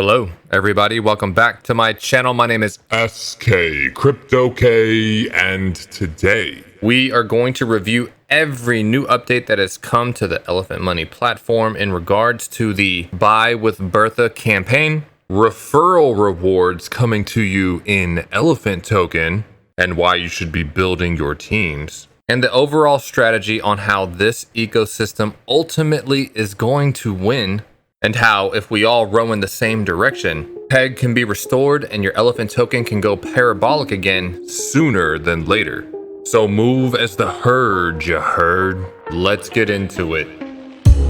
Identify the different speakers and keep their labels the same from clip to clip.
Speaker 1: Hello, everybody. Welcome back to my channel. My name is
Speaker 2: SK Crypto K, and today
Speaker 1: we are going to review every new update that has come to the Elephant Money platform in regards to the Buy with Bertha campaign, referral rewards coming to you in Elephant Token, and why you should be building your teams, and the overall strategy on how this ecosystem ultimately is going to win, and how if we all row in the same direction, PEG can be restored and your Elephant Token can go parabolic again sooner than later. So move as the herd, you heard. Let's get into it.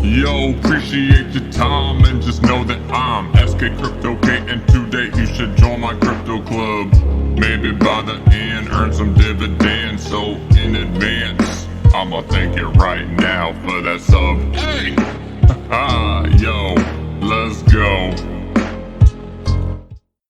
Speaker 2: Yo, appreciate your time and just know that I'm SK Crypto K, and today you should join my crypto club. Maybe by the end earn some dividends, so in advance I'ma thank you right now for that sub. Hey! Yo, let's go.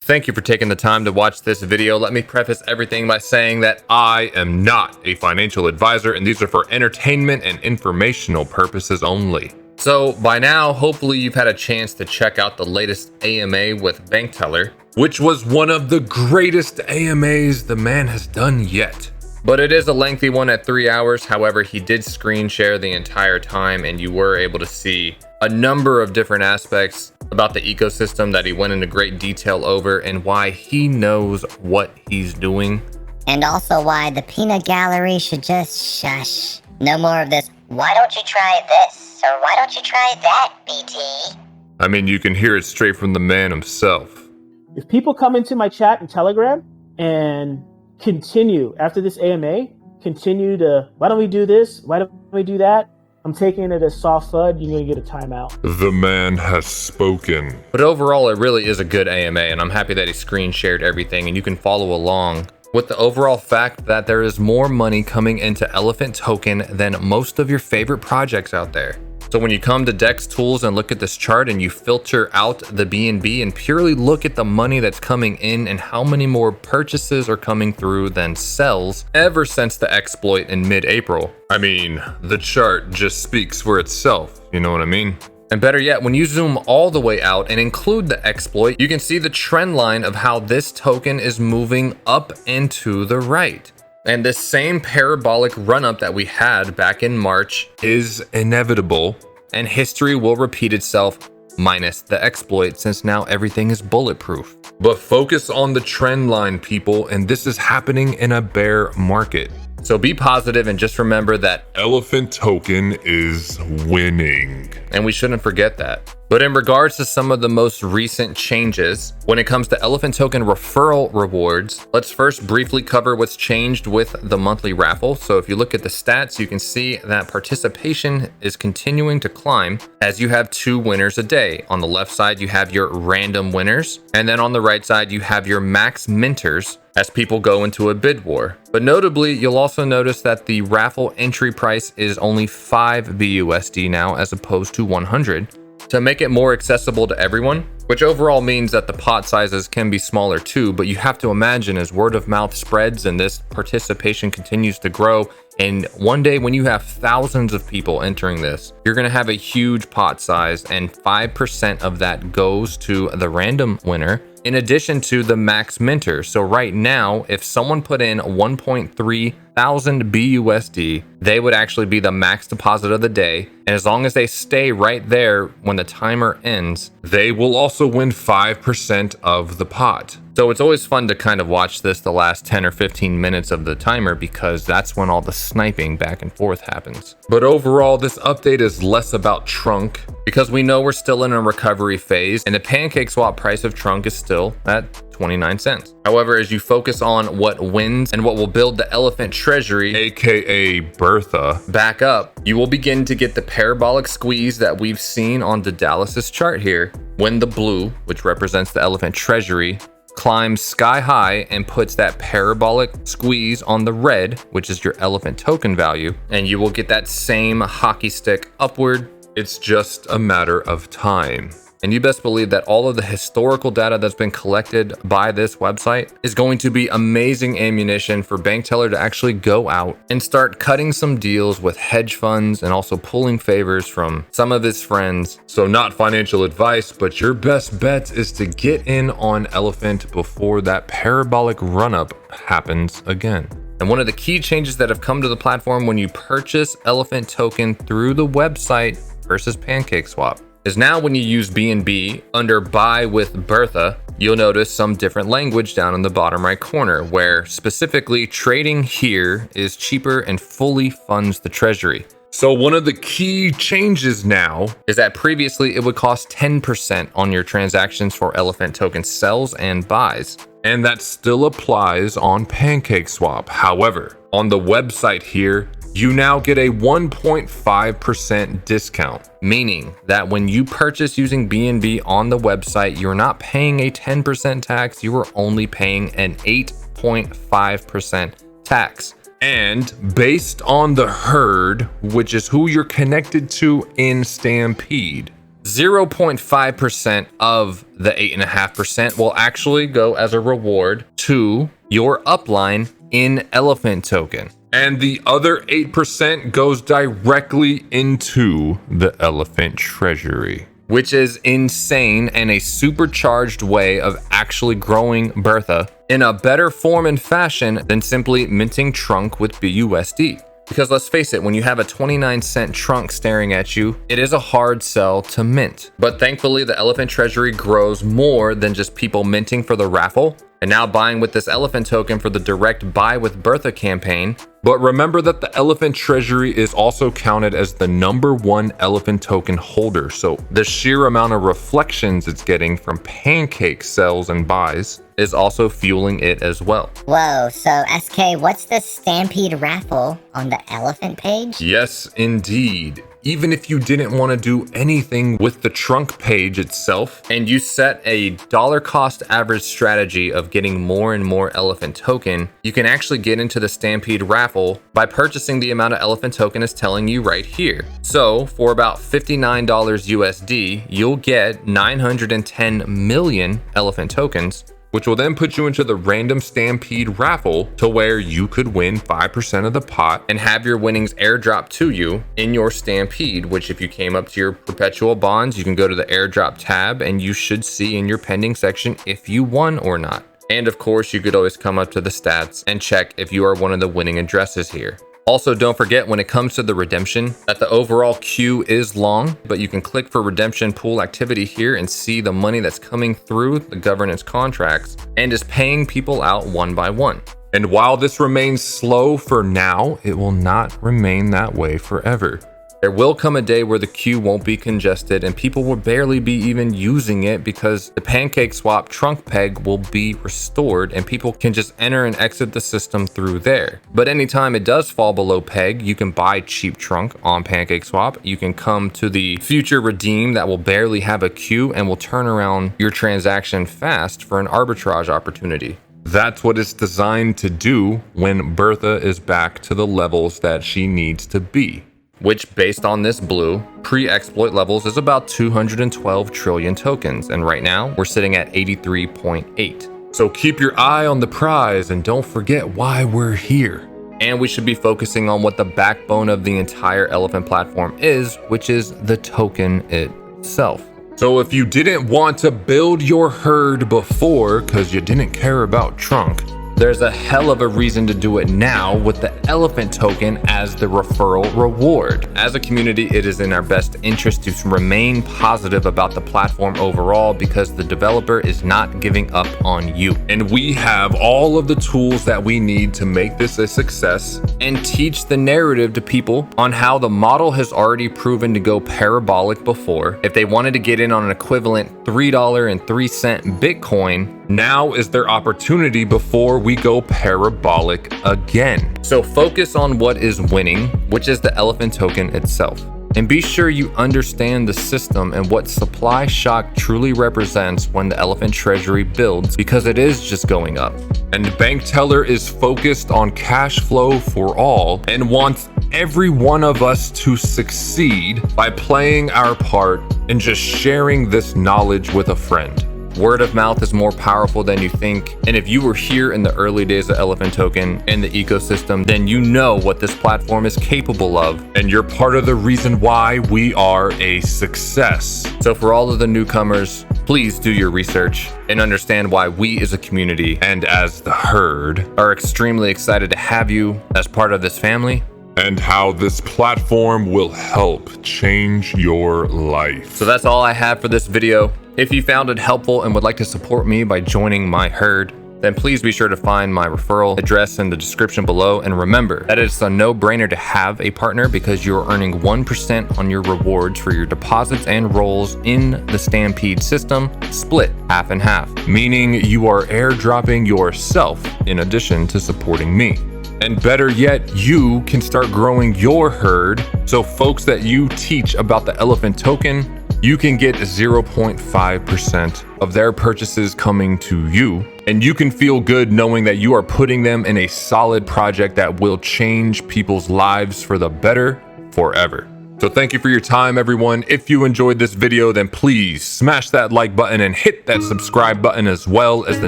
Speaker 1: Thank you for taking the time to watch this video. Let me preface everything by saying that I am not a financial advisor, and these are for entertainment and informational purposes only. So by now, hopefully you've had a chance to check out the latest AMA with Bank Teller, which was one of the greatest AMAs the man has done yet. But it is a lengthy one at 3 hours. However, he did screen share the entire time, and you were able to see a number of different aspects about the ecosystem that he went into great detail over, and why he knows what he's doing.
Speaker 3: And also why the peanut gallery should just shush. No more of this, why don't you try this? Or why don't you try that, BT?
Speaker 1: I mean, you can hear it straight from the man himself.
Speaker 4: If people come into my chat and Telegram and continue after this AMA, continue to, why don't we do this? Why don't we do that? I'm taking it as soft FUD. You're going to get a timeout.
Speaker 2: The man has spoken.
Speaker 1: But overall, it really is a good AMA, and I'm happy that he screen shared everything, and you can follow along with the overall fact that there is more money coming into Elephant Token than most of your favorite projects out there. So when you come to Dex Tools and look at this chart and you filter out the BNB and purely look at the money that's coming in and how many more purchases are coming through than sells ever since the exploit in mid-April. I mean, the chart just speaks for itself, you know what I mean? And better yet, when you zoom all the way out and include the exploit, you can see the trend line of how this token is moving up and to the right. And this same parabolic run-up that we had back in March is inevitable, and history will repeat itself minus the exploit, since now everything is bulletproof. But focus on the trend line, people, and this is happening in a bear market. So be positive and just remember that
Speaker 2: Elephant Token is winning.
Speaker 1: And we shouldn't forget that. But in regards to some of the most recent changes, when it comes to Elephant Token referral rewards, let's first briefly cover what's changed with the monthly raffle. So if you look at the stats, you can see that participation is continuing to climb as you have 2 winners a day. On the left side, you have your random winners, and then on the right side, you have your max minters as people go into a bid war. But notably, you'll also notice that the raffle entry price is only 5 BUSD now as opposed to 100. To make it more accessible to everyone, which overall means that the pot sizes can be smaller too, but you have to imagine as word of mouth spreads and this participation continues to grow, and one day when you have thousands of people entering this, you're going to have a huge pot size, and 5% of that goes to the random winner in addition to the max minter. So right now, if someone put in 1.3 thousand BUSD, they would actually be the max deposit of the day. And as long as they stay right there when the timer ends, they will also win 5% of the pot. So it's always fun to kind of watch this the last 10 or 15 minutes of the timer, because that's when all the sniping back and forth happens. But overall, this update is less about Trunk, because we know we're still in a recovery phase and the PancakeSwap price of Trunk is still at 29 cents. However, as you focus on what wins and what will build the Elephant Treasury,
Speaker 2: aka Bertha,
Speaker 1: back up, you will begin to get the parabolic squeeze that we've seen on the Dallas's chart here, when the blue, which represents the Elephant Treasury, climbs sky high and puts that parabolic squeeze on the red, which is your Elephant Token value, and you will get that same hockey stick upward.
Speaker 2: it's just a matter of time.
Speaker 1: And you best believe that all of the historical data that's been collected by this website is going to be amazing ammunition for Bank Teller to actually go out and start cutting some deals with hedge funds and also pulling favors from some of his friends. So not financial advice, but your best bet is to get in on Elephant before that parabolic run-up happens again. And one of the key changes that have come to the platform when you purchase Elephant token through the website versus PancakeSwap is now when you use BNB under buy with Bertha, you'll notice some different language down in the bottom right corner where specifically trading here is cheaper and fully funds the Treasury. So one of the key changes now is that previously it would cost 10% on your transactions for Elephant token sells and buys. And that still applies on PancakeSwap. However, on the website here, you now get a 1.5% discount, meaning that when you purchase using BNB on the website, you're not paying a 10% tax, you are only paying an 8.5% tax. And based on the herd, which is who you're connected to in Stampede, 0.5% of the 8.5% will actually go as a reward to your upline in Elephant token. And the other 8% goes directly into the Elephant Treasury, which is insane and a supercharged way of actually growing Bertha in a better form and fashion than simply minting trunk with BUSD. Because let's face it, when you have a 29-cent trunk staring at you, it is a hard sell to mint. But thankfully, the Elephant Treasury grows more than just people minting for the raffle and now buying with this Elephant token for the direct buy with Bertha campaign. But remember that the Elephant Treasury is also counted as the #1 Elephant token holder. So the sheer amount of reflections it's getting from Pancake sells and buys is also fueling it as well.
Speaker 3: Whoa, so SK, what's the Stampede raffle on the Elephant page?
Speaker 1: Yes, indeed. Even if you didn't want to do anything with the trunk page itself, and you set a dollar cost average strategy of getting more and more Elephant token, you can actually get into the Stampede raffle by purchasing the amount of Elephant token is telling you right here. So for about $59 USD, you'll get 910 million Elephant tokens, which will then put you into the random Stampede raffle to where you could win 5% of the pot and have your winnings airdrop to you in your Stampede, which if you came up to your perpetual bonds, you can go to the airdrop tab and you should see in your pending section if you won or not. And of course, you could always come up to the stats and check if you are one of the winning addresses here. Also, don't forget when it comes to the redemption that the overall queue is long, but you can click for redemption pool activity here and see the money that's coming through the governance contracts and is paying people out one by one. And while this remains slow for now, it will not remain that way forever. There will come a day where the queue won't be congested and people will barely be even using it because the PancakeSwap trunk peg will be restored and people can just enter and exit the system through there. But anytime it does fall below peg, you can buy cheap trunk on PancakeSwap. You can come to the future redeem that will barely have a queue and will turn around your transaction fast for an arbitrage opportunity. That's what it's designed to do when Bertha is back to the levels that she needs to be, which based on this blue, pre-exploit levels is about 212 trillion tokens. And right now we're sitting at 83.8. So keep your eye on the prize and don't forget why we're here. And we should be focusing on what the backbone of the entire Elephant platform is, which is the token itself. So if you didn't want to build your herd before because you didn't care about trunk, there's a hell of a reason to do it now with the Elephant token as the referral reward. As a community, it is in our best interest to remain positive about the platform overall because the developer is not giving up on you. And we have all of the tools that we need to make this a success and teach the narrative to people on how the model has already proven to go parabolic before. If they wanted to get in on an equivalent $3.03 Bitcoin, now is their opportunity before we go parabolic again. So focus on what is winning, which is the Elephant token itself. And be sure you understand the system and what supply shock truly represents when the Elephant Treasury builds, because it is just going up. And Bank Teller is focused on cash flow for all and wants every one of us to succeed by playing our part and just sharing this knowledge with a friend. Word of mouth is more powerful than you think, and if you were here in the early days of Elephant Token and the ecosystem, then you know what this platform is capable of, and you're part of the reason why we are a success. So for all of the newcomers, please do your research and understand why we as a community and as the herd are extremely excited to have you as part of this family,
Speaker 2: and how this platform will help change your life.
Speaker 1: So that's all I have for this video. If you found it helpful and would like to support me by joining my herd, then please be sure to find my referral address in the description below. And remember that it's a no-brainer to have a partner because you're earning 1% on your rewards for your deposits and rolls in the Stampede system, split half and half, meaning you are airdropping yourself in addition to supporting me. And better yet, you can start growing your herd. So folks that you teach about the Elephant Token, you can get 0.5% of their purchases coming to you. And you can feel good knowing that you are putting them in a solid project that will change people's lives for the better forever. So thank you for your time, everyone. If you enjoyed this video, then please smash that like button and hit that subscribe button as well as the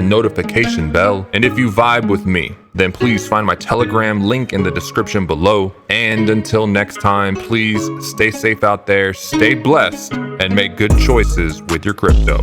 Speaker 1: notification bell. And if you vibe with me, then please find my Telegram link in the description below. And until next time, please stay safe out there, stay blessed, and make good choices with your crypto.